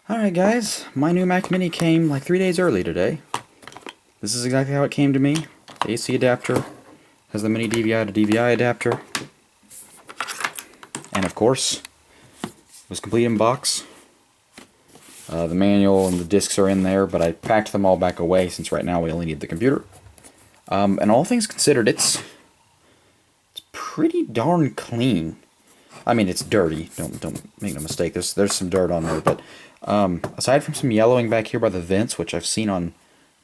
Alright guys, my new Mac Mini came like 3 days early today. This is exactly how it came to me. The AC adapter has the mini DVI to DVI adapter. And of course, it was complete in box. The manual and the discs are in there, but I packed them all back away since right now we only need the computer. And all things considered, it's pretty darn clean. I mean, it's dirty. Don't make no mistake. There's some dirt on there, but aside from some yellowing back here by the vents, which I've seen on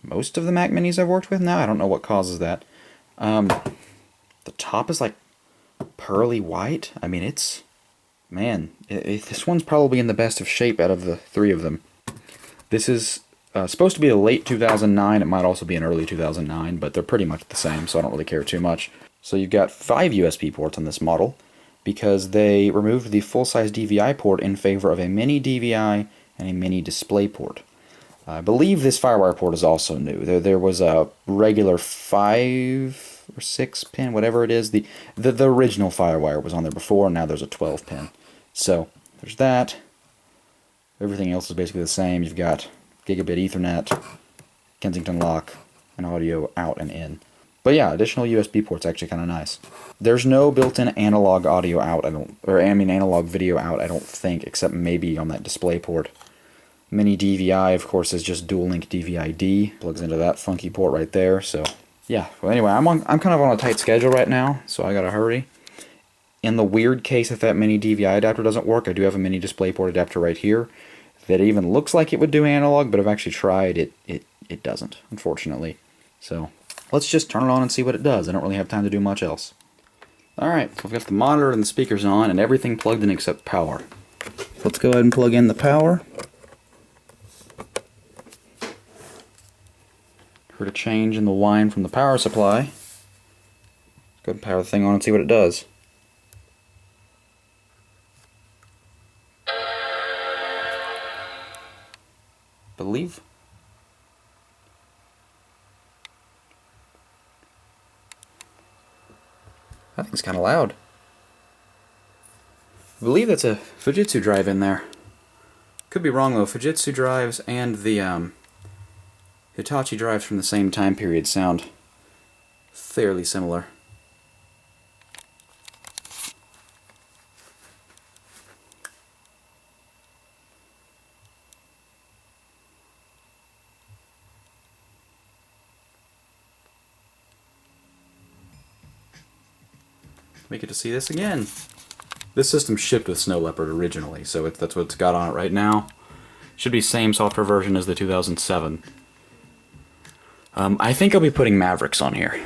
most of the Mac Minis I've worked with now, I don't know what causes that. The top is like pearly white. I mean, it's this one's probably in the best of shape out of the three of them. This is supposed to be a late 2009. It might also be an early 2009, but they're pretty much the same, so I don't really care too much. So you've got 5 USB ports on this model, because they removed the full-size DVI port in favor of a mini DVI and a mini display port. I believe this FireWire port is also new. There was a regular 5 or 6 pin, whatever it is. The original FireWire was on there before, and now there's a 12 pin. So there's that. Everything else is basically the same. You've got gigabit Ethernet, Kensington lock, and audio out and in. But yeah, additional USB port's actually kind of nice. There's no built-in analog audio out, analog video out, I don't think, except maybe on that display port. Mini DVI, of course, is just dual-link DVI-D. Plugs into that funky port right there. So yeah. Well, anyway, I'm kind of on a tight schedule right now, so I gotta hurry. In the weird case if that mini DVI adapter doesn't work, I do have a mini DisplayPort adapter right here that even looks like it would do analog, but I've actually tried it. It doesn't, unfortunately. So let's just turn it on and see what it does. I don't really have time to do much else. Alright, so I've got the monitor and the speakers on and everything plugged in except power. Let's go ahead and plug in the power. Heard a change in the line from the power supply. Let's go ahead and power the thing on and see what it does. Believe. That thing's kind of loud. I believe that's a Fujitsu drive in there. Could be wrong though. Fujitsu drives and the Hitachi drives from the same time period sound fairly similar. We get to see this again. This system shipped with Snow Leopard originally, so that's what it's got on it right now. Should be same software version as the 2007. I think I'll be putting Mavericks on here.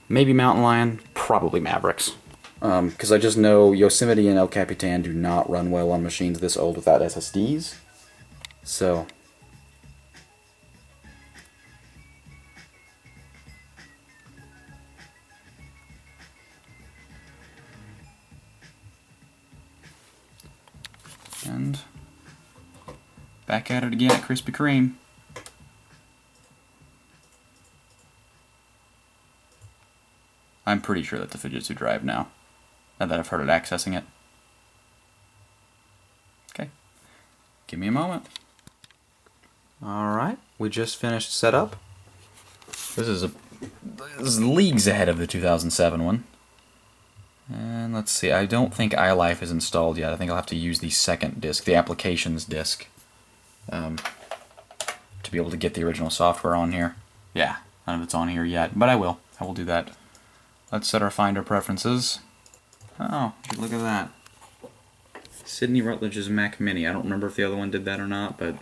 Maybe Mountain Lion, probably Mavericks. Because I just know Yosemite and El Capitan do not run well on machines this old without SSDs. So and back at it again at Krispy Kreme. I'm pretty sure that's a Fujitsu drive now that I've heard it accessing it. Okay, give me a moment. Alright, we just finished setup. This is leagues ahead of the 2007 one. And let's see, I don't think iLife is installed yet. I think I'll have to use the second disk, the applications disk, to be able to get the original software on here. Yeah, none of it's on here yet, but I will do that. Let's set our Finder preferences. Oh, look at that. Sydney Rutledge's Mac Mini. I don't remember if the other one did that or not, but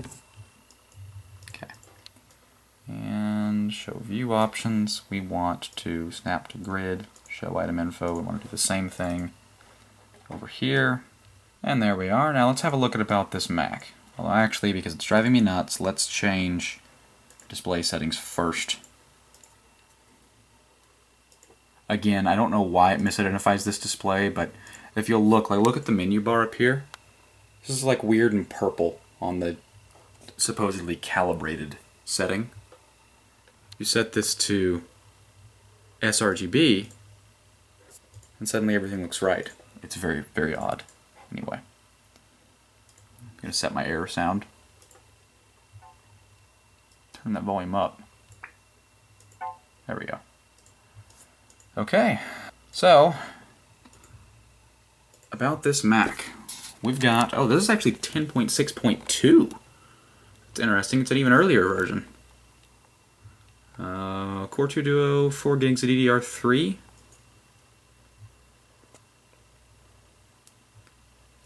okay. And show view options. We want to snap to grid. Show item info, we want to do the same thing over here. And there we are. Now let's have a look at about this Mac. Well, actually, because it's driving me nuts, let's change display settings first. Again, I don't know why it misidentifies this display, but if you'll look at the menu bar up here. This is like weird and purple on the supposedly calibrated setting. You set this to sRGB, and suddenly everything looks right. It's very, very odd. Anyway, I'm going to set my error sound Turn that volume up. There we go. Okay, so about this Mac, we've got, oh, this is actually 10.6.2. It's interesting, it's an even earlier version. Core 2 Duo, 4 gigs of DDR3.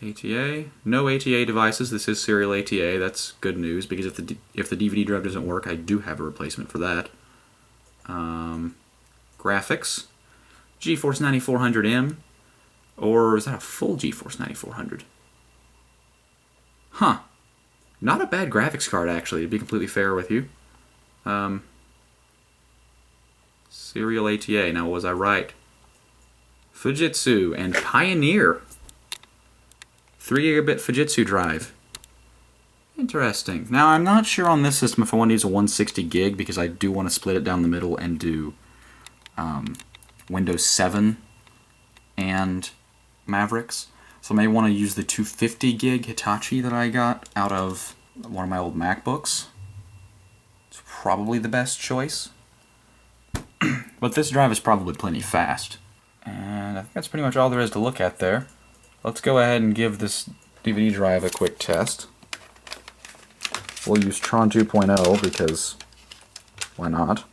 ATA, no ATA devices. This is serial ATA. That's good news because if the DVD drive doesn't work, I do have a replacement for that. Graphics, GeForce 9400M, or is that a full GeForce 9400? Huh. Not a bad graphics card, actually, to be completely fair with you. Serial ATA. Now, was I right? Fujitsu and Pioneer. 3 gigabit Fujitsu drive. Interesting. Now, I'm not sure on this system if I want to use a 160 gig because I do want to split it down the middle and do Windows 7 and Mavericks. So I may want to use the 250 gig Hitachi that I got out of one of my old MacBooks. It's probably the best choice. But this drive is probably plenty fast. And I think that's pretty much all there is to look at there. Let's go ahead and give this DVD drive a quick test. We'll use Tron 2.0 because why not?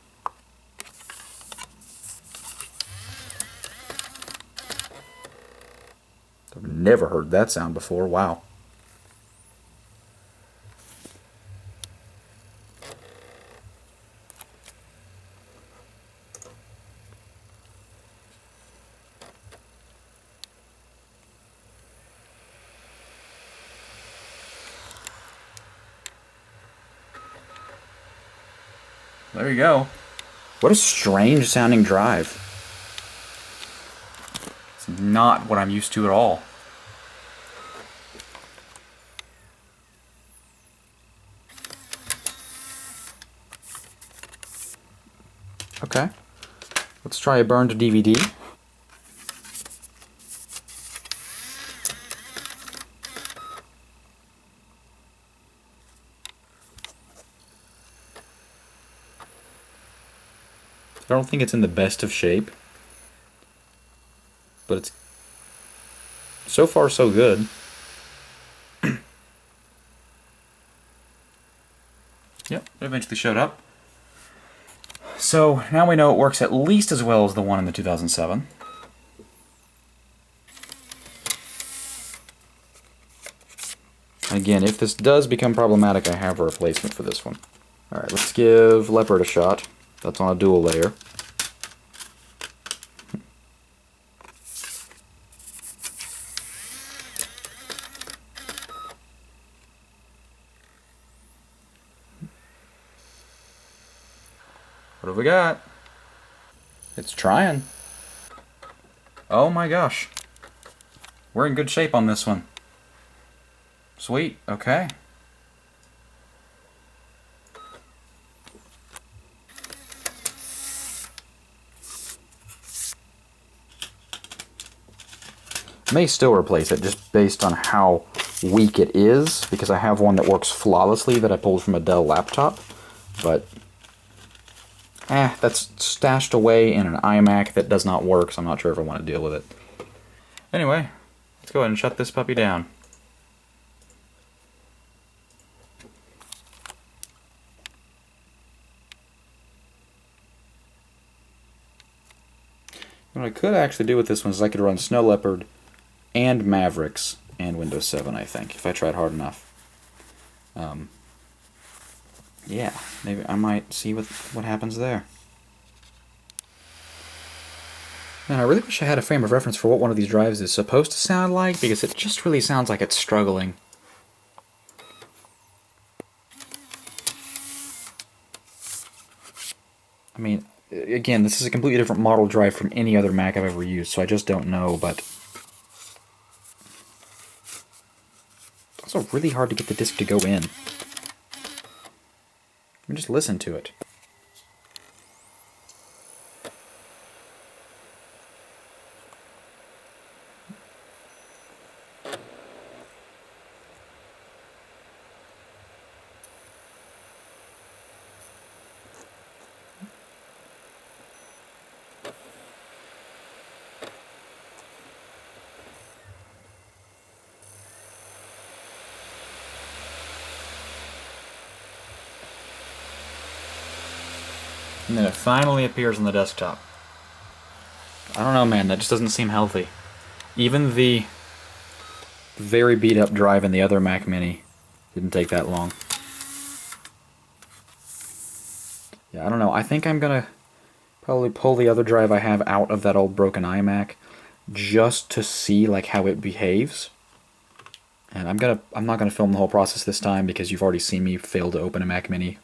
I've never heard that sound before. Wow. There you go. What a strange sounding drive. It's not what I'm used to at all. Okay. Let's try a burn to DVD. I don't think it's in the best of shape, but it's so far so good. Yep, it eventually showed up. So now we know it works at least as well as the one in the 2007. Again, if this does become problematic, I have a replacement for this one. Alright, let's give Leopard a shot. That's on a dual layer. What have we got? It's trying. Oh my gosh. We're in good shape on this one. Sweet, okay. May still replace it just based on how weak it is, because I have one that works flawlessly that I pulled from a Dell laptop, but that's stashed away in an iMac that does not work, so I'm not sure if I want to deal with it. Anyway, let's go ahead and shut this puppy down. What I could actually do with this one is I could run Snow Leopard and Mavericks and Windows 7, I think, if I tried hard enough. Yeah, maybe I might see what happens there. Man, I really wish I had a frame of reference for what one of these drives is supposed to sound like, because it just really sounds like it's struggling. I mean, again, this is a completely different model drive from any other Mac I've ever used, so I just don't know, but it's also really hard to get the disc to go in. I mean, just listen to it. And then it finally appears on the desktop. I don't know, man, that just doesn't seem healthy. Even the very beat up drive in the other Mac Mini didn't take that long. Yeah, I don't know. I think I'm gonna probably pull the other drive I have out of that old broken iMac just to see like how it behaves. And I'm not gonna film the whole process this time because you've already seen me fail to open a Mac Mini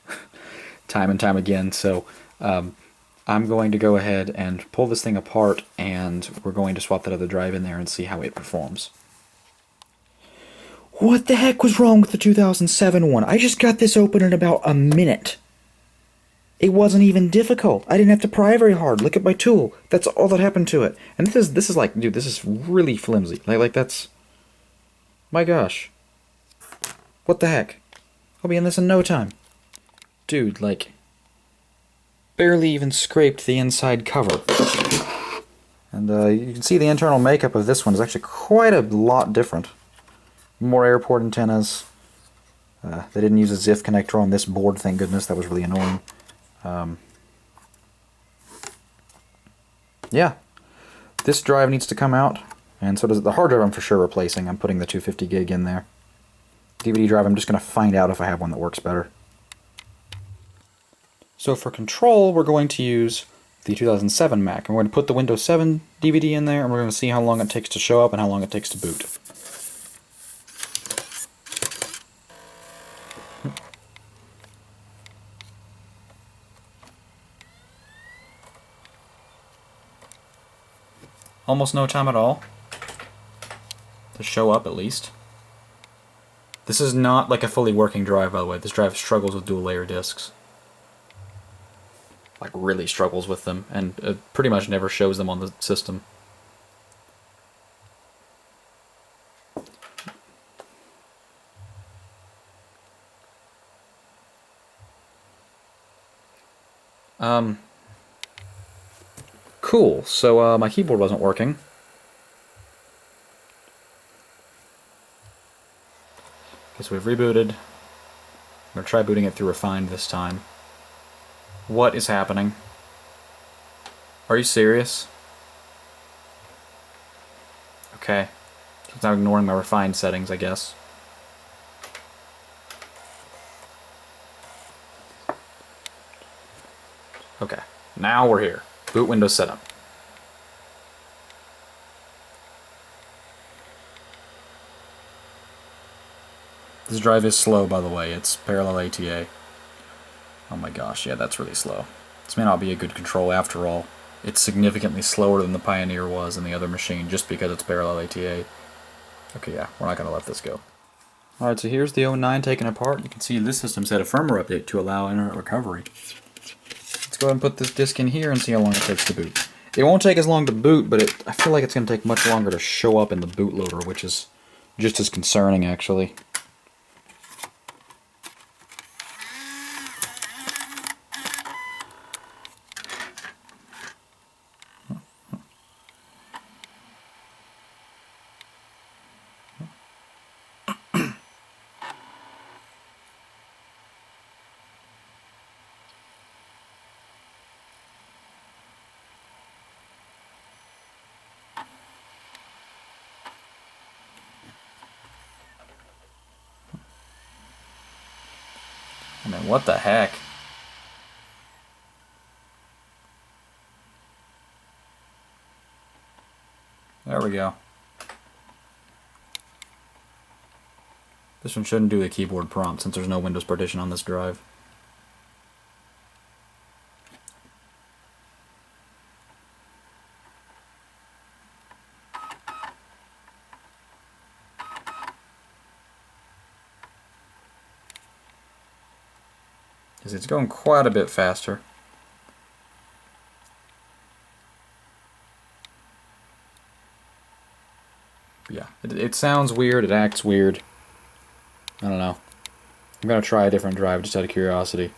time and time again. So I'm going to go ahead and pull this thing apart, and we're going to swap that other drive in there and see how it performs. What the heck was wrong with the 2007 one? I just got this open in about a minute. It wasn't even difficult. I didn't have to pry very hard. Look at my tool. That's all that happened to it. And this is like, dude, this is really flimsy. Like that's, my gosh. What the heck? I'll be in this in no time. Dude, like, barely even scraped the inside cover. And you can see the internal makeup of this one is actually quite a lot different. More airport antennas. They didn't use a ZIF connector on this board, thank goodness. That was really annoying. Yeah, this drive needs to come out, and so does the hard drive. I'm for sure replacing. I'm putting the 250 gig in there. DVD drive, I'm just going to find out if I have one that works better. So for control, we're going to use the 2007 Mac. And we're going to put the Windows 7 DVD in there, and we're going to see how long it takes to show up and how long it takes to boot. Almost no time at all to show up, at least. This is not like a fully working drive, by the way. This drive struggles with dual layer discs. Like, really struggles with them, and pretty much never shows them on the system. Cool, so my keyboard wasn't working. Guess we've rebooted. I'm going to try booting it through Refined this time. What is happening? Are you serious? Okay. So it's now ignoring my Refined settings, I guess. Okay. Now we're here. Boot Windows setup. This drive is slow, by the way. It's parallel ATA. Oh my gosh, yeah, that's really slow. This may not be a good control after all. It's significantly slower than the Pioneer was in the other machine just because it's parallel ATA. Okay, yeah, we're not going to let this go. Alright, so here's the 09 taken apart. You can see this system's had a firmware update to allow internet recovery. Let's go ahead and put this disk in here and see how long it takes to boot. It won't take as long to boot, but I feel like it's going to take much longer to show up in the bootloader, which is just as concerning, actually. I mean, what the heck? There we go. This one shouldn't do the keyboard prompt since there's no Windows partition on this drive. Because it's going quite a bit faster. Yeah, it sounds weird, it acts weird. I don't know. I'm going to try a different drive just out of curiosity.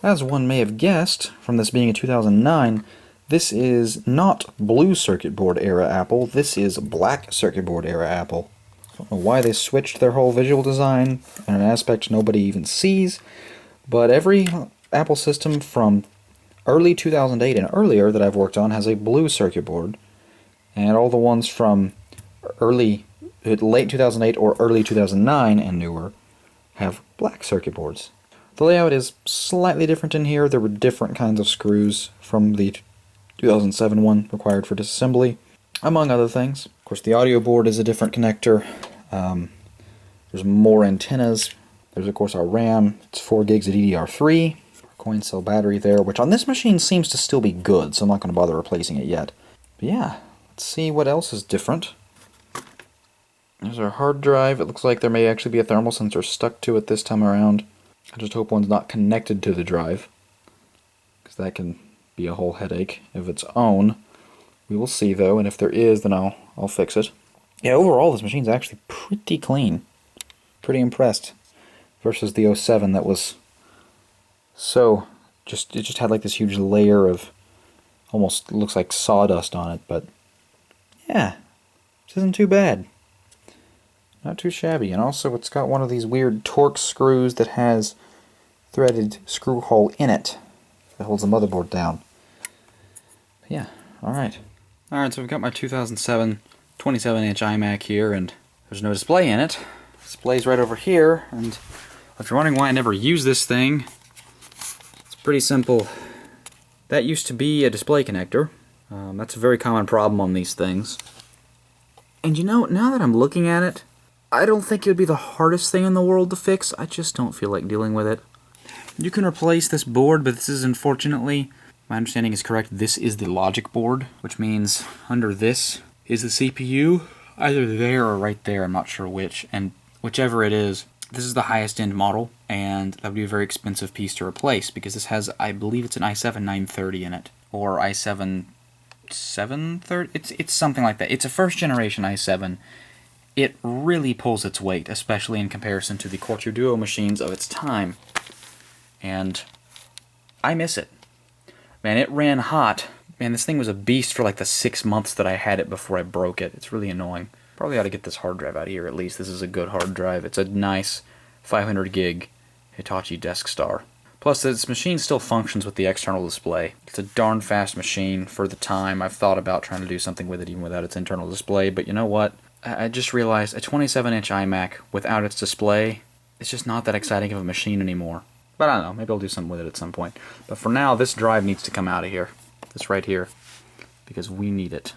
As one may have guessed, from this being a 2009, this is not blue circuit board era Apple, this is black circuit board era Apple. I don't know why they switched their whole visual design in an aspect nobody even sees, but every Apple system from early 2008 and earlier that I've worked on has a blue circuit board, and all the ones from late 2008 or early 2009 and newer have black circuit boards. The layout is slightly different in here. There were different kinds of screws from the 2007 one required for disassembly, among other things. Of course, the audio board is a different connector. There's more antennas. There's, of course, our RAM. It's 4 gigs of DDR3. Our coin cell battery there, which on this machine seems to still be good, so I'm not going to bother replacing it yet. But yeah, let's see what else is different. There's our hard drive. It looks like there may actually be a thermal sensor stuck to it this time around. I just hope one's not connected to the drive, because that can be a whole headache of its own. We will see though, and if there is, then I'll fix it. Yeah, overall this machine's actually pretty clean. Pretty impressed. Versus the 07 that was so it just had like this huge layer of almost looks like sawdust on it, but yeah, this isn't too bad. Not too shabby. And also it's got one of these weird Torx screws that has threaded screw hole in it that holds the motherboard down. But yeah, alright. Alright, so we've got my 2007 27-inch iMac here, and there's no display in it. The display's right over here, and if you're wondering why I never use this thing, it's pretty simple. That used to be a display connector. That's a very common problem on these things. And you know, now that I'm looking at it, I don't think it would be the hardest thing in the world to fix. I just don't feel like dealing with it. You can replace this board, but this is unfortunately, my understanding is correct, this is the logic board, which means under this is the CPU, either there or right there, I'm not sure which, and whichever it is, this is the highest end model, and that would be a very expensive piece to replace, because this has, I believe it's an i7-930 in it, or i7-730, it's something like that. It's a first generation i7. It really pulls its weight, especially in comparison to the Quarter Duo machines of its time. And I miss it. Man, it ran hot. Man, this thing was a beast for like the 6 months that I had it before I broke it. It's really annoying. Probably ought to get this hard drive out of here at least. This is a good hard drive. It's a nice 500 gig Hitachi Desk Star. Plus, this machine still functions with the external display. It's a darn fast machine for the time. I've thought about trying to do something with it even without its internal display, but you know what? I just realized a 27-inch iMac without its display, it's just not that exciting of a machine anymore. But I don't know, maybe I'll do something with it at some point. But for now, this drive needs to come out of here. This right here. Because we need it.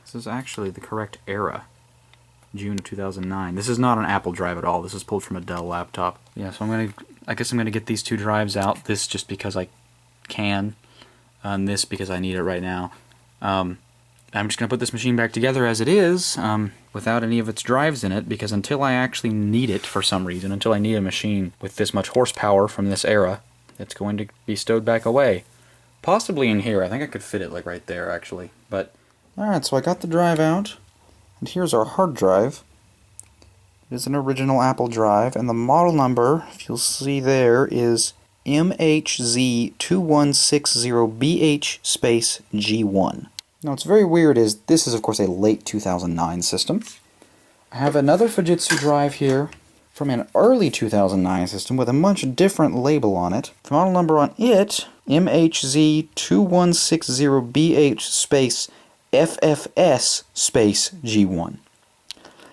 This is actually the correct era. June of 2009. This is not an Apple drive at all. This is pulled from a Dell laptop. Yeah, so I guess I'm gonna get these two drives out. This just because I can, and this because I need it right now. I'm just gonna put this machine back together as it is, without any of its drives in it, because until I actually need it for some reason, until I need a machine with this much horsepower from this era, it's going to be stowed back away. Possibly in here. I think I could fit it like right there, actually. But alright, so I got the drive out. And here's our hard drive. It is an original Apple drive, and the model number, if you'll see there, is MHZ2160BH space G1. Now what's very weird is this is of course a late 2009 system. I have another Fujitsu drive here from an early 2009 system with a much different label on it. The model number on it, MHZ2160BH space FFS space G1.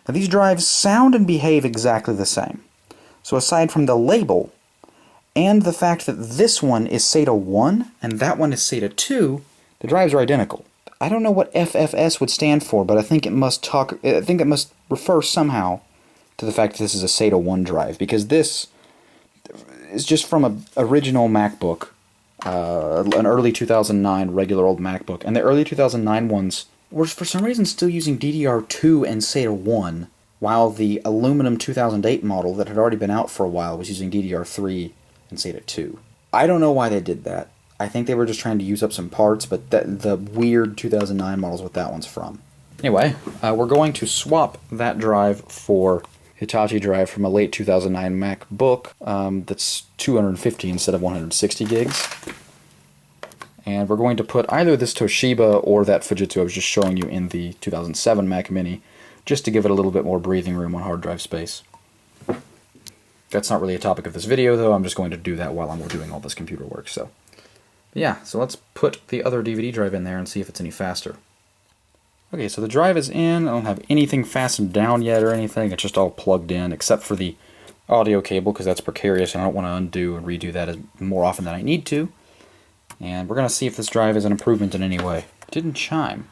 Now these drives sound and behave exactly the same. So aside from the label and the fact that this one is SATA 1 and that one is SATA 2, the drives are identical. I don't know what FFS would stand for, but I think it must refer somehow to the fact that this is a SATA 1 drive, because this is just from an original MacBook, an early 2009 regular old MacBook, and the early 2009 ones were for some reason still using DDR2 and SATA 1, while the aluminum 2008 model that had already been out for a while was using DDR3 and SATA 2. I don't know why they did that. I think they were just trying to use up some parts, but the weird 2009 model is what that one's from. Anyway, we're going to swap that drive for Hitachi drive from a late 2009 MacBook that's 250 instead of 160 gigs. And we're going to put either this Toshiba or that Fujitsu I was just showing you in the 2007 Mac Mini, just to give it a little bit more breathing room on hard drive space. That's not really a topic of this video, though. I'm just going to do that while I'm doing all this computer work. So, yeah, so let's put the other DVD drive in there and see if it's any faster. Okay, so the drive is in. I don't have anything fastened down yet or anything. It's just all plugged in, except for the audio cable, because that's precarious, and I don't want to undo and redo that more often than I need to. And we're going to see if this drive is an improvement in any way. It didn't chime.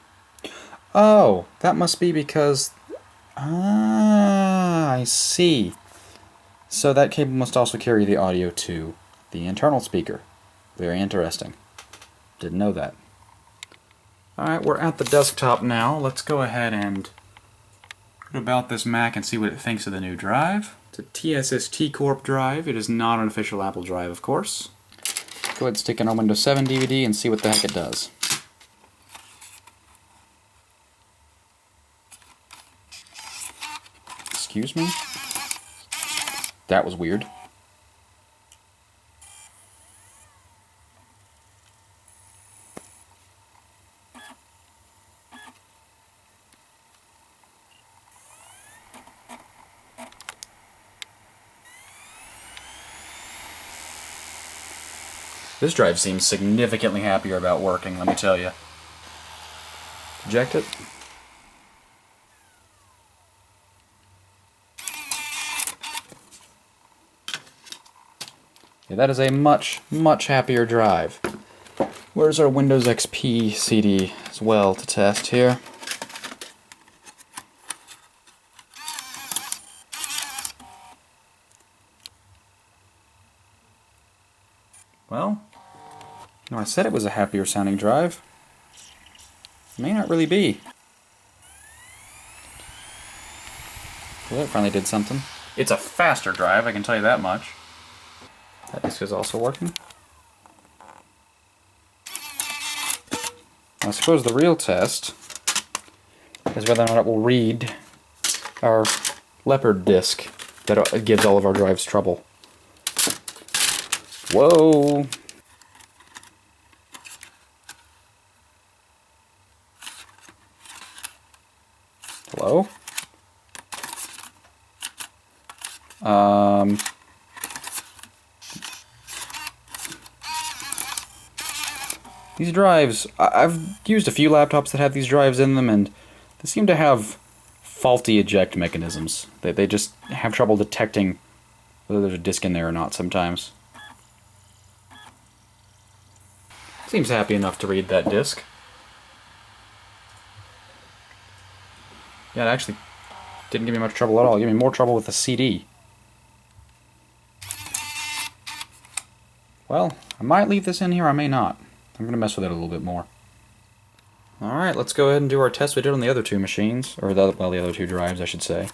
Oh, that must be because... Ah, I see. So that cable must also carry the audio to the internal speaker. Very interesting. Didn't know that. Alright, we're at the desktop now. Let's go ahead and put about this Mac and see what it thinks of the new drive. It's a TSST Corp drive. It is not an official Apple drive, of course. Go ahead and stick in our Windows 7 DVD and see what the heck it does. Excuse me? That was weird. This drive seems significantly happier about working, let me tell you. Eject it. Yeah, that is a much, much happier drive. Where's our Windows XP CD as well to test here? Well, no, I said it was a happier sounding drive. It may not really be. Well, that finally did something. It's a faster drive, I can tell you that much. That disc is also working. I suppose the real test is whether or not it will read our Leopard disk that gives all of our drives trouble. Whoa! Hello? These drives, I've used a few laptops that have these drives in them, and they seem to have faulty eject mechanisms. They just have trouble detecting whether there's a disk in there or not sometimes. Seems happy enough to read that disk. Yeah, it actually didn't give me much trouble at all. It gave me more trouble with the CD. Well, I might leave this in here, I may not. I'm going to mess with it a little bit more. Alright, let's go ahead and do our test we did on the other two machines. Or, the other two drives, I should say.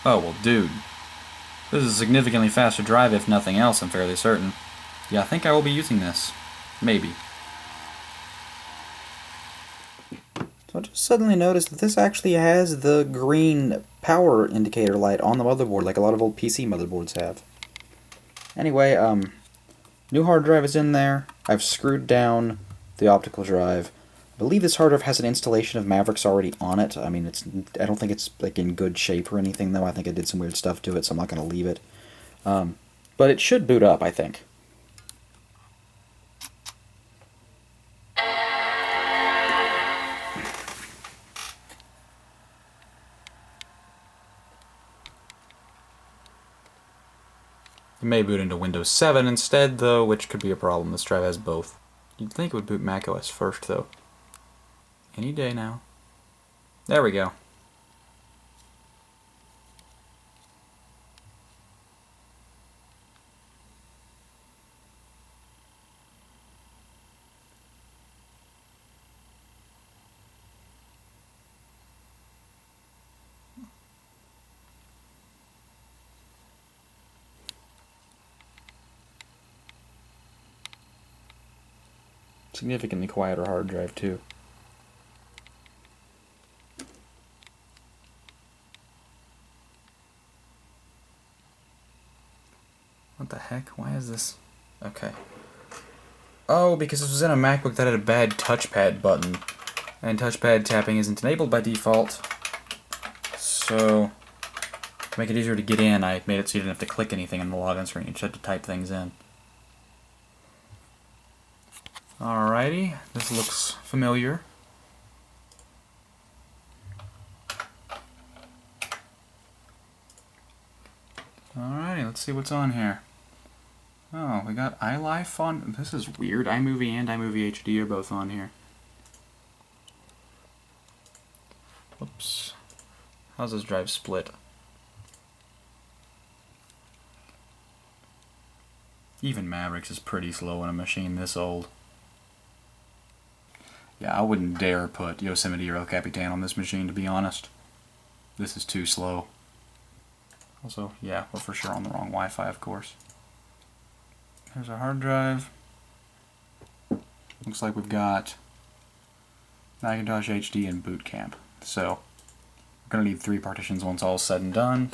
Oh, well, dude. This is a significantly faster drive, if nothing else, I'm fairly certain. Yeah, I think I will be using this. Maybe. So I just suddenly noticed that this actually has the green power indicator light on the motherboard, like a lot of old PC motherboards have. Anyway, new hard drive is in there. I've screwed down the optical drive. I believe this hard drive has an installation of Mavericks already on it. I mean, I don't think it's like in good shape or anything, though. I think I did some weird stuff to it, so I'm not going to leave it. But it should boot up, I think. It may boot into Windows 7 instead, though, which could be a problem. This drive has both. You'd think it would boot macOS first, though. Any day now. There we go. significantly quieter hard drive too. What the heck? Why is this? Okay. Oh, because this was in a MacBook that had a bad touchpad button. And touchpad tapping isn't enabled by default. So, to make it easier to get in, I made it so you didn't have to click anything on the login screen. You just had to type things in. Alrighty, this looks familiar. Alrighty, let's see what's on here. Oh, we got iLife on. This is weird. iMovie and iMovie HD are both on here. Whoops. How's this drive split? Even Mavericks is pretty slow on a machine this old. Yeah, I wouldn't dare put Yosemite or El Capitan on this machine, to be honest. This is too slow. Also, yeah, we're for sure on the wrong Wi-Fi, of course. There's our hard drive. Looks like we've got Macintosh HD and Boot Camp. So, we're going to need 3 partitions once all is said and done.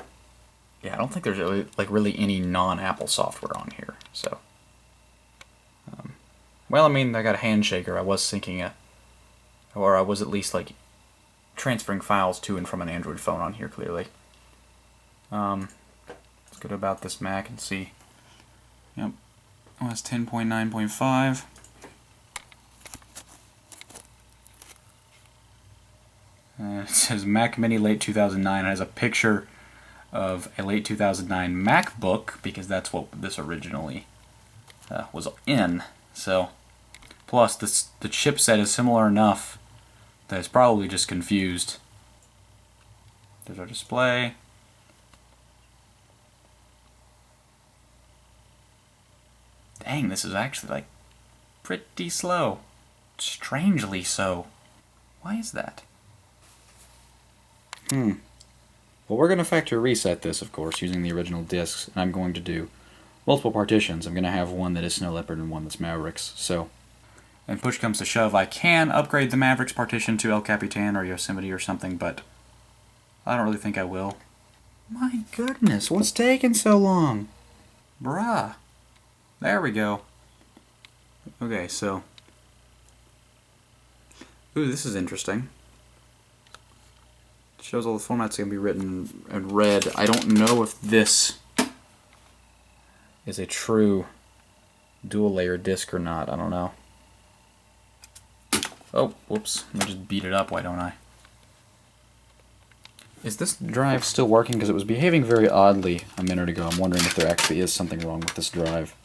Yeah, I don't think there's really any non-Apple software on here. So, well, I mean, I got a handshaker. I was syncing or I was at least like transferring files to and from an Android phone on here, clearly. Let's go to about this Mac and see. Yep, OS 10.9.5. It says Mac Mini late 2009. It has a picture of a late 2009 MacBook, because that's what this originally was in. So, plus the chipset is similar enough that it's probably just confused. There's our display. Dang, this is actually like pretty slow. Strangely so. Why is that? Well, we're going to factory reset this, of course, using the original disks, and I'm going to do multiple partitions. I'm going to have one that is Snow Leopard and one that's Mavericks, so... And push comes to shove, I can upgrade the Mavericks partition to El Capitan or Yosemite or something, but I don't really think I will. My goodness, what's taking so long? Bruh. There we go. Okay, so... Ooh, this is interesting. It shows all the formats going to be written in red. I don't know if this is a true dual-layer disk or not. I don't know. Oh, whoops. Let me just beat it up, why don't I? Is this drive still working? Because it was behaving very oddly a minute ago. I'm wondering if there actually is something wrong with this drive.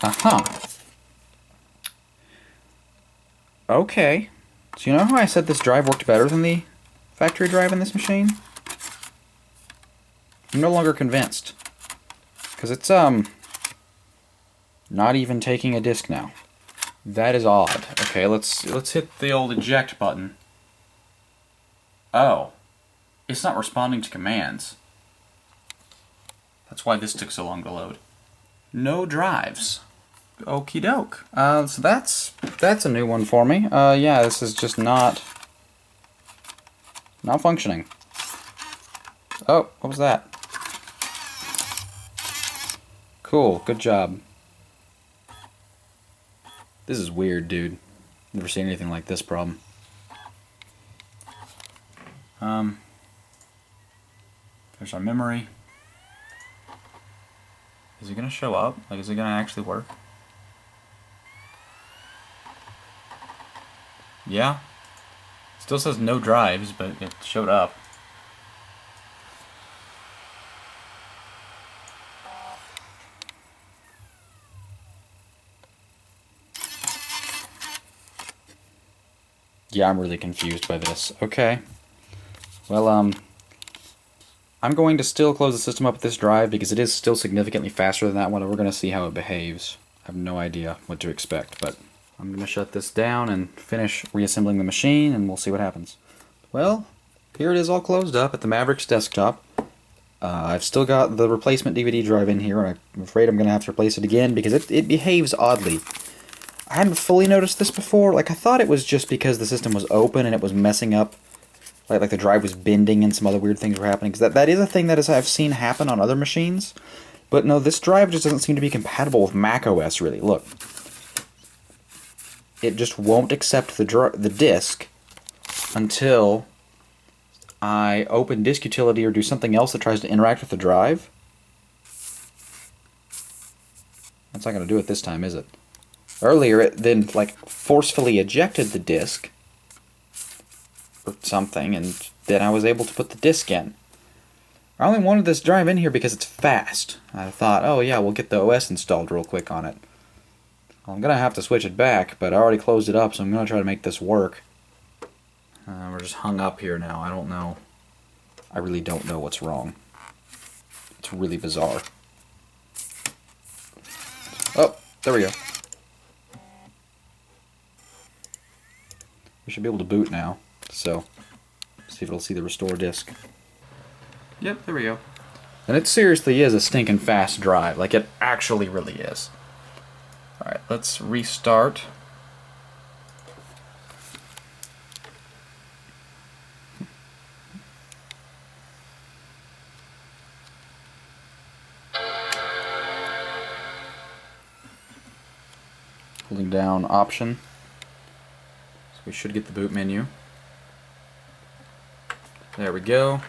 Aha. Okay. So you know how I said this drive worked better than the factory drive in this machine? I'm no longer convinced. Because it's, not even taking a disk now. That is odd. Okay, let's hit the old eject button. Oh. It's not responding to commands. That's why this took so long to load. No drives. Okie doke. So that's a new one for me. Yeah, this is just not functioning. Oh, what was that? Cool, good job. This is weird, dude. Never seen anything like this problem. There's our memory. Is it gonna show up? Like, is it gonna actually work? Yeah. Still says no drives, but it showed up. Yeah, I'm really confused by this. Okay. Well, I'm going to still close the system up with this drive because it is still significantly faster than that one, and we're going to see how it behaves. I have no idea what to expect, but I'm going to shut this down and finish reassembling the machine, and we'll see what happens. Well, here it is all closed up at the Mavericks desktop. I've still got the replacement DVD drive in here, and I'm afraid I'm going to have to replace it again because it behaves oddly. I hadn't fully noticed this before. Like, I thought it was just because the system was open and it was messing up. Like the drive was bending and some other weird things were happening. Because that is a thing that I've seen happen on other machines. But no, this drive just doesn't seem to be compatible with macOS, really. Look. It just won't accept the disk until I open disk utility or do something else that tries to interact with the drive. That's not going to do it this time, is it? Earlier, it then like forcefully ejected the disk or something, and then I was able to put the disk in. I only wanted this drive in here because it's fast. I thought, oh yeah, we'll get the OS installed real quick on it. Well, I'm going to have to switch it back, but I already closed it up, so I'm going to try to make this work. We're just hung up here now. I don't know. I really don't know what's wrong. It's really bizarre. Oh, there we go. We should be able to boot now, so see if it'll see the restore disk. Yep, there we go. And it seriously is a stinking fast drive. Like, it actually really is. Alright, let's restart. Holding down Option. So we should get the boot menu. There we go.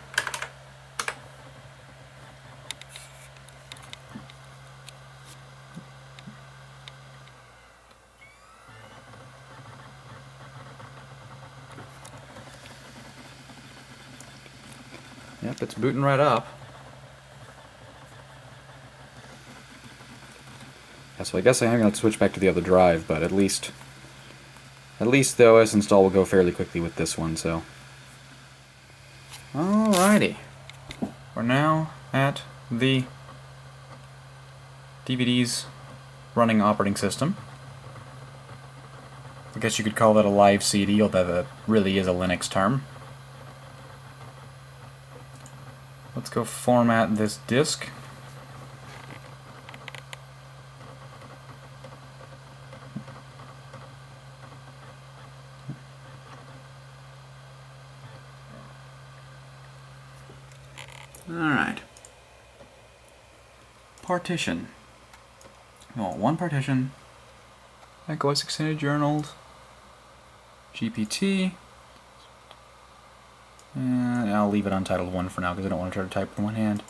Yep, it's booting right up. Yeah, so I guess I am going to switch back to the other drive, but at least the OS install will go fairly quickly with this one, so. Alrighty. We're now at the DVD's running operating system. I guess you could call that a live CD, although that really is a Linux term. Let's go format this disk. Alright. Partition. Well, one partition. macOS Extended Journal. GPT. And I'll leave it untitled 1 for now because I don't want to try to type with one hand.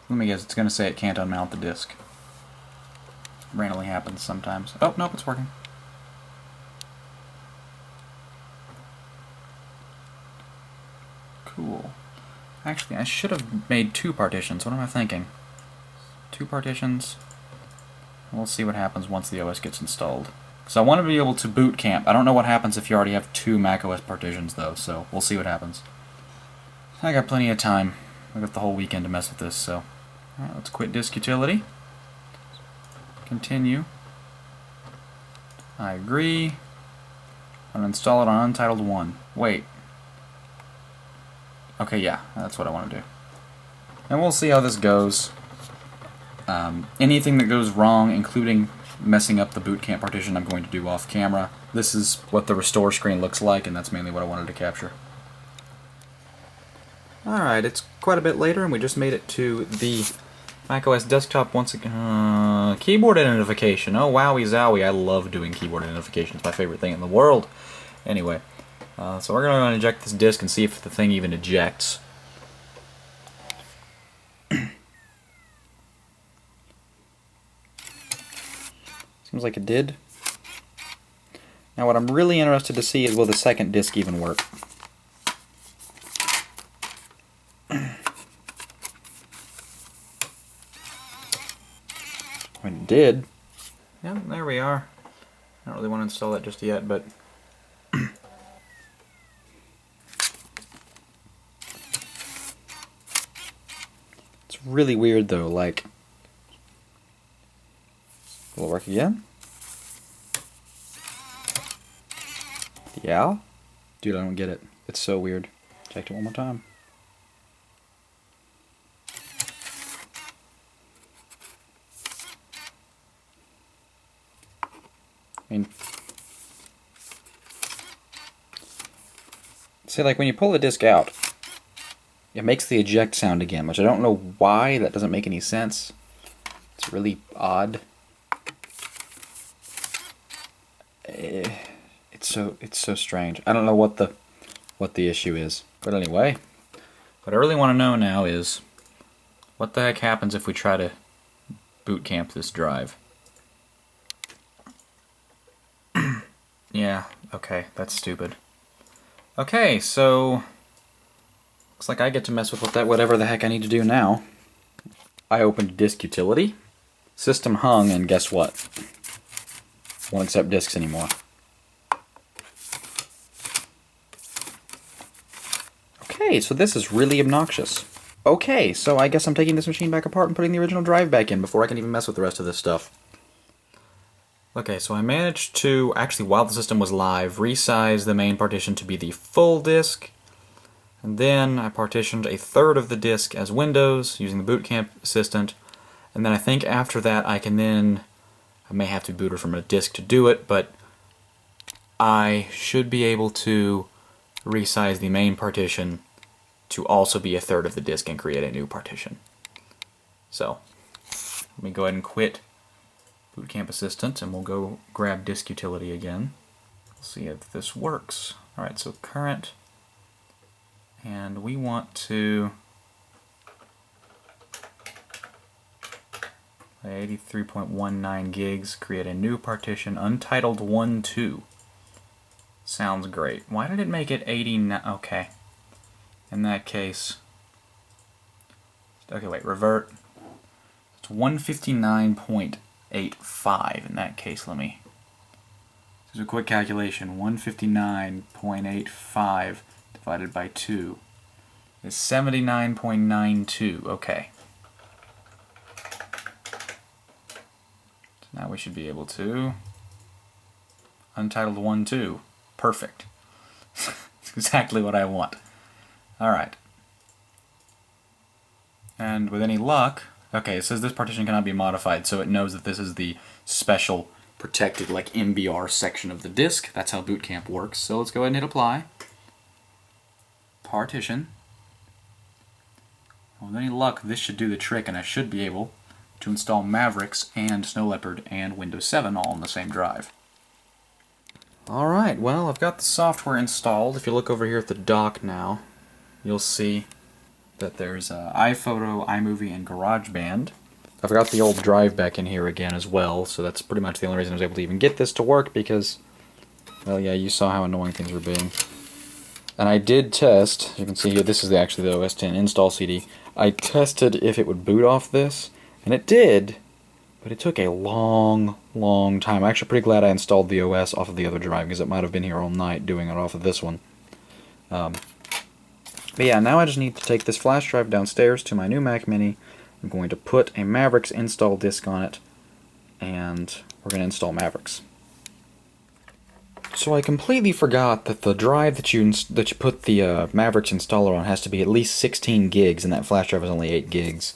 Let me guess, it's going to say it can't unmount the disk. Randomly happens sometimes. Oh, nope, it's working. Cool. Actually, I should have made 2 partitions. What am I thinking? 2 partitions. We'll see what happens once the OS gets installed. So I want to be able to boot camp. I don't know what happens if you already have 2 macOS partitions, though, so we'll see what happens. I got plenty of time. I got the whole weekend to mess with this, so. Alright, let's quit disk utility. Continue. I agree. I'm going to install it on Untitled 1. Wait. Okay, yeah, that's what I want to do. And we'll see how this goes. Anything that goes wrong, including messing up the boot camp partition, I'm going to do off camera. This is what the restore screen looks like, and that's mainly what I wanted to capture. Alright, it's quite a bit later, and we just made it to the macOS desktop once again. Keyboard identification. Oh, wowie zowie. I love doing keyboard identification. It's my favorite thing in the world. Anyway, so we're going to eject this disk and see if the thing even ejects. Seems like it did. Now what I'm really interested to see is will the second disk even work. I mean, it did. Yeah, there we are. I don't really want to install that just yet, but it's really weird though, like, will it work again? Yeah? Dude, I don't get it. It's so weird. Checked it one more time. I mean, see, like when you pull the disc out, it makes the eject sound again, which I don't know why. That doesn't make any sense. It's really odd. It's so strange. I don't know what the issue is. But anyway, what I really want to know now is what the heck happens if we try to boot camp this drive. Yeah, okay, that's stupid. Okay, so looks like I get to mess with whatever the heck I need to do now. I opened disk utility, system hung, and guess what? Won't accept disks anymore. Okay, so this is really obnoxious. Okay, so I guess I'm taking this machine back apart and putting the original drive back in before I can even mess with the rest of this stuff. Okay, so I managed to, actually while the system was live, resize the main partition to be the full disk. And then I partitioned a third of the disk as Windows using the Boot Camp Assistant. And then I think after that I may have to boot her from a disk to do it, but I should be able to resize the main partition to also be a third of the disk and create a new partition. So, let me go ahead and quit Boot Camp Assistant and we'll go grab disk utility again. We'll see if this works. Alright, so current, and we want to 83.19 gigs, create a new partition, untitled 1.2. Sounds great. Why did it make it 89? Okay. In that case, okay, wait, revert. It's 159.85 in that case. Let me do a quick calculation. 159.85 divided by 2 is 79.92. Okay. So now we should be able to untitled 1.2. Perfect. It's exactly what I want. Alright. And with any luck, okay, it says this partition cannot be modified, so it knows that this is the special protected, like, MBR section of the disk. That's how Boot Camp works. So let's go ahead and hit apply. Partition. Well, with any luck, this should do the trick, and I should be able to install Mavericks and Snow Leopard and Windows 7 all on the same drive. Alright, well, I've got the software installed. If you look over here at the dock now, you'll see that there's iPhoto, iMovie, and GarageBand. I've got the old drive back in here again as well, so that's pretty much the only reason I was able to even get this to work, because, well, yeah, you saw how annoying things were being. And I did test, you can see here, this is actually the OS X install CD. I tested if it would boot off this, and it did, but it took a long time. I'm actually pretty glad I installed the OS off of the other drive, because it might have been here all night doing it off of this one. But yeah, now I just need to take this flash drive downstairs to my new Mac Mini. I'm going to put a Mavericks install disk on it, and we're going to install Mavericks. So I completely forgot that the drive that you put the Mavericks installer on has to be at least 16 gigs, and that flash drive is only 8 gigs.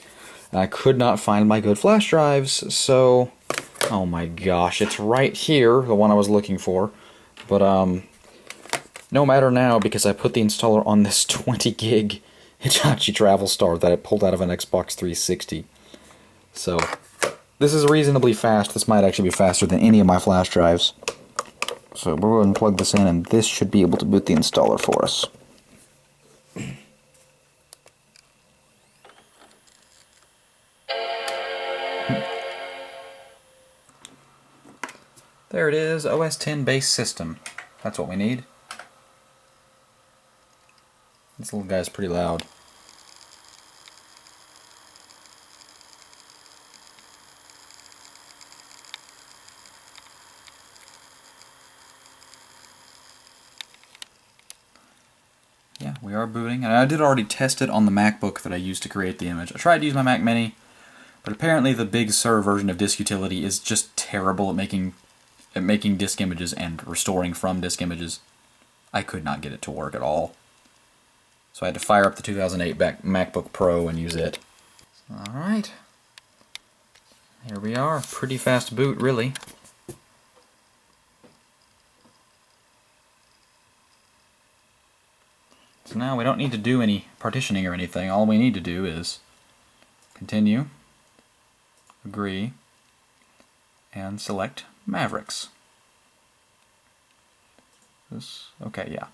And I could not find my good flash drives, so oh my gosh, it's right here, the one I was looking for. But no matter now, because I put the installer on this 20 gig Hitachi Travel Star that I pulled out of an Xbox 360. So, this is reasonably fast. This might actually be faster than any of my flash drives. So, we'll go ahead and plug this in, and this should be able to boot the installer for us. There it is, OS X base system. That's what we need. This little guy's pretty loud. we are booting, and I did already test it on the MacBook that I used to create the image. I tried to use my Mac Mini, but apparently the Big Sur version of Disk Utility is just terrible at making disk images and restoring from disk images. I could not get it to work at all. So I had to fire up the 2008 MacBook Pro and use it. Alright. Here we are. Pretty fast boot, really. So now we don't need to do any partitioning or anything. All we need to do is continue, agree, and select Mavericks. Okay, yeah.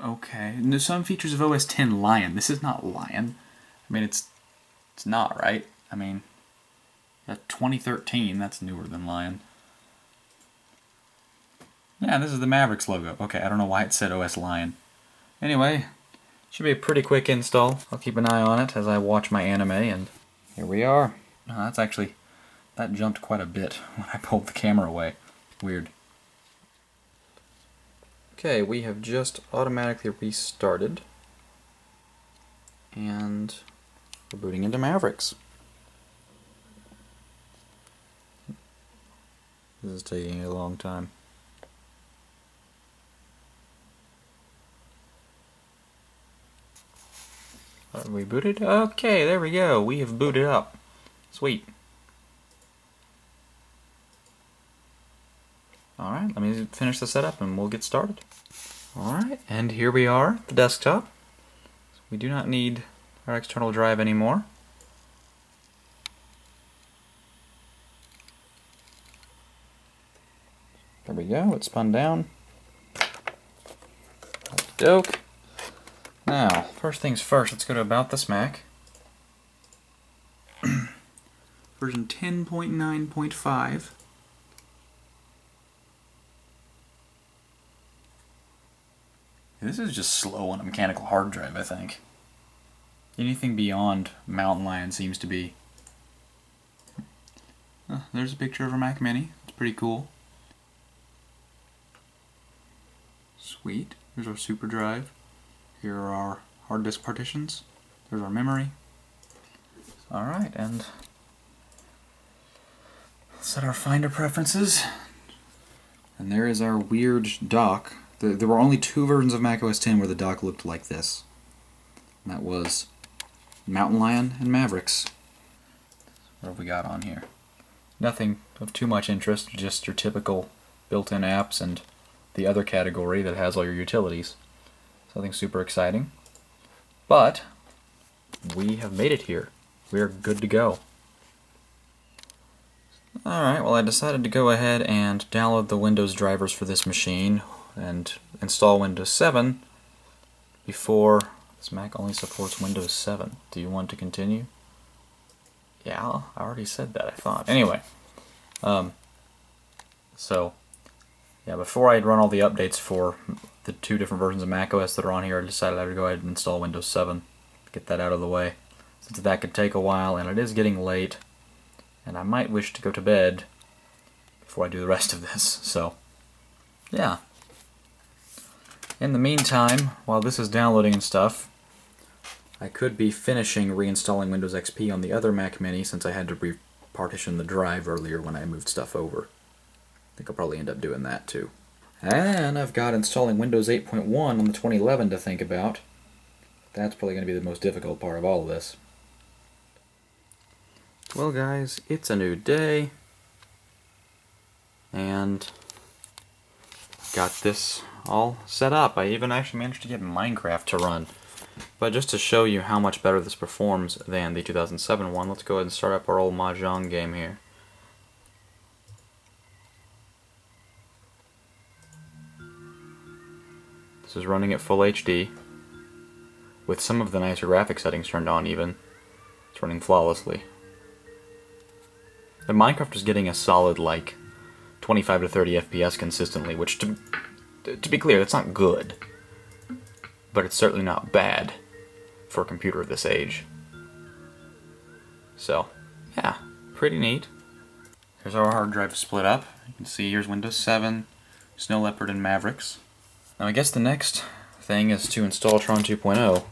Okay, and there's some features of OS X Lion. This is not Lion. I mean, it's not, right? I mean, that 2013, that's newer than Lion. Yeah, this is the Mavericks logo. Okay, I don't know why it said OS Lion. Anyway, should be a pretty quick install. I'll keep an eye on it as I watch my anime, and here we are. Oh, that jumped quite a bit when I pulled the camera away. Weird. Okay, we have just automatically restarted, and we're booting into Mavericks. This is taking a long time. Are we booted? Okay, there we go. We have booted up. Sweet. Alright, let me finish the setup and we'll get started. Alright, and here we are, the desktop. We do not need our external drive anymore. There we go, it spun down. Doke. Now, first things first, let's go to About This Mac. Version 10.9.5. This is just slow on a mechanical hard drive, I think. Anything beyond Mountain Lion seems to be. There's a picture of a Mac Mini. It's pretty cool. Sweet. Here's our super drive. Here are our hard disk partitions. There's our memory. Alright, and set our Finder preferences. And there is our weird dock. There were only two versions of Mac OS X where the dock looked like this. And that was Mountain Lion and Mavericks. What have we got on here? Nothing of too much interest, just your typical built-in apps and the other category that has all your utilities. Nothing super exciting. But we have made it here. We are good to go. Alright, well I decided to go ahead and download the Windows drivers for this machine and install Windows 7 before this Mac only supports Windows 7. Do you want to continue? Yeah, I already said that, I thought. Anyway, so yeah, before I run all the updates for the two different versions of macOS that are on here, I decided I would go ahead and install Windows 7. Get that out of the way, since that could take a while, and it is getting late, and I might wish to go to bed before I do the rest of this, so yeah. In the meantime, while this is downloading and stuff, I could be finishing reinstalling Windows XP on the other Mac Mini since I had to repartition the drive earlier when I moved stuff over. I think I'll probably end up doing that too. And I've got installing Windows 8.1 on the 2011 to think about. That's probably going to be the most difficult part of all of this. Well guys, it's a new day, and got this all set up. I even actually managed to get Minecraft to run. But just to show you how much better this performs than the 2007 one, let's go ahead and start up our old Mahjong game here. This is running at full HD, with some of the nicer graphic settings turned on even. It's running flawlessly. And Minecraft is getting a solid, like, 25 to 30 FPS consistently, which, to be clear, that's not good. But it's certainly not bad for a computer of this age. So, yeah, pretty neat. Here's our hard drive split up. You can see here's Windows 7, Snow Leopard, and Mavericks. Now I guess the next thing is to install Tron 2.0.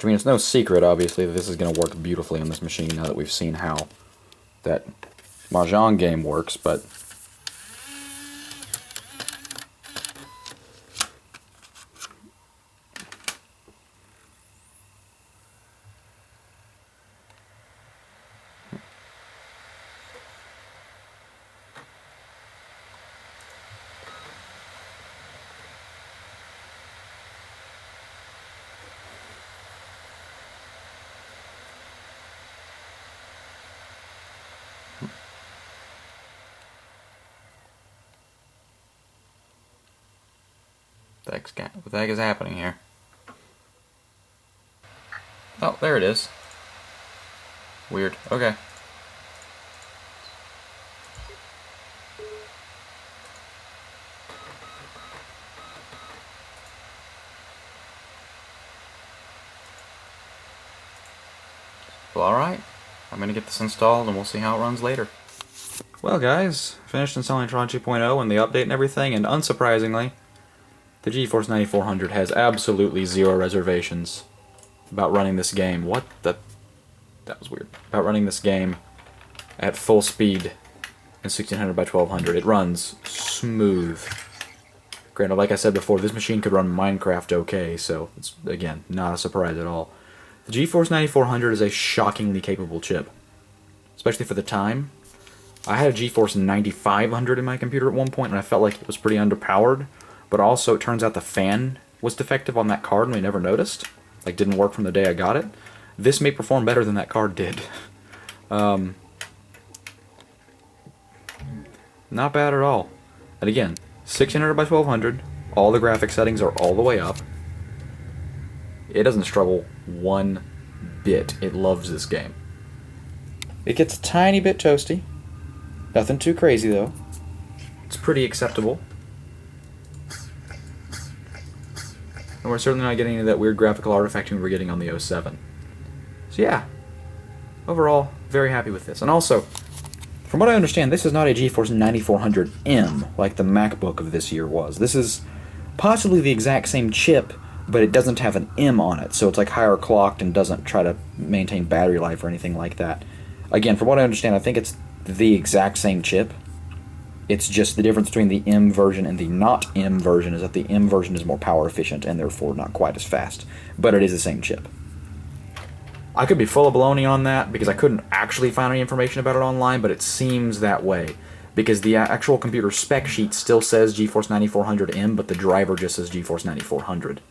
I mean, it's no secret, obviously, that this is going to work beautifully on this machine now that we've seen how that Mahjong game works, but what the heck is happening here? Oh, there it is. Weird. Okay. Well, alright. I'm gonna get this installed and we'll see how it runs later. Well guys, finished installing Tron 2.0 and the update and everything, and unsurprisingly, the GeForce 9400 has absolutely zero reservations about running this game. What the... That was weird. About running this game at full speed in 1600 by 1200. It runs smooth. Granted, like I said before, this machine could run Minecraft okay, so it's, again, not a surprise at all. The GeForce 9400 is a shockingly capable chip, especially for the time. I had a GeForce 9500 in my computer at one point, and I felt like it was pretty underpowered. But also, it turns out the fan was defective on that card, and we never noticed. Like, didn't work from the day I got it. This may perform better than that card did. Not bad at all. And again, 1600 by 1200, all the graphic settings are all the way up. It doesn't struggle one bit. It loves this game. It gets a tiny bit toasty. Nothing too crazy, though. It's pretty acceptable. And we're certainly not getting into that weird graphical artifacting we were getting on the 07. So yeah, overall, very happy with this. And also, from what I understand, this is not a GeForce 9400M like the MacBook of this year was. This is possibly the exact same chip, but it doesn't have an M on it, so it's like higher clocked and doesn't try to maintain battery life or anything like that. Again, from what I understand, I think it's the exact same chip. It's just the difference between the M version and the not M version is that the M version is more power efficient and therefore not quite as fast. But it is the same chip. I could be full of baloney on that because I couldn't actually find any information about it online, but it seems that way. Because the actual computer spec sheet still says GeForce 9400M, but the driver just says GeForce 9400.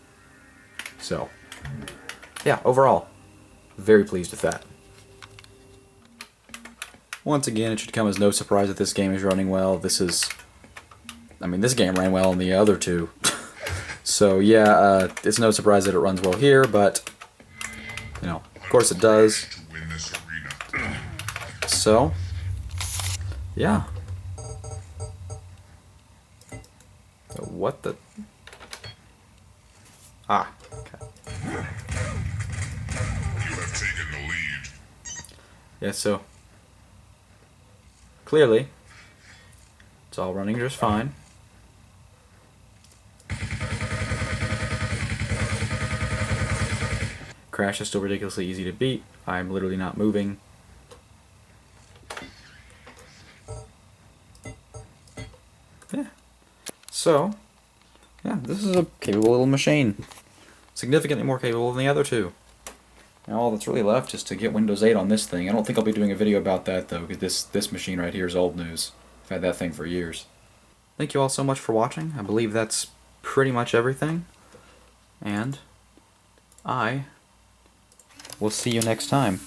So, yeah, overall, very pleased with that. Once again, it should come as no surprise that this game is running well. This game ran well in the other two. So yeah, it's no surprise that it runs well here, but, you know, of course it does. So, yeah. What the... Ah, okay. You have taken the lead. Yeah, so... Clearly, it's all running just fine. Crash is still ridiculously easy to beat. I'm literally not moving. Yeah. So, yeah, this is a capable little machine. Significantly more capable than the other two. Now all that's really left is to get Windows 8 on this thing. I don't think I'll be doing a video about that though, because this machine right here is old news. I've had that thing for years. Thank you all so much for watching. I believe that's pretty much everything. And I will see you next time.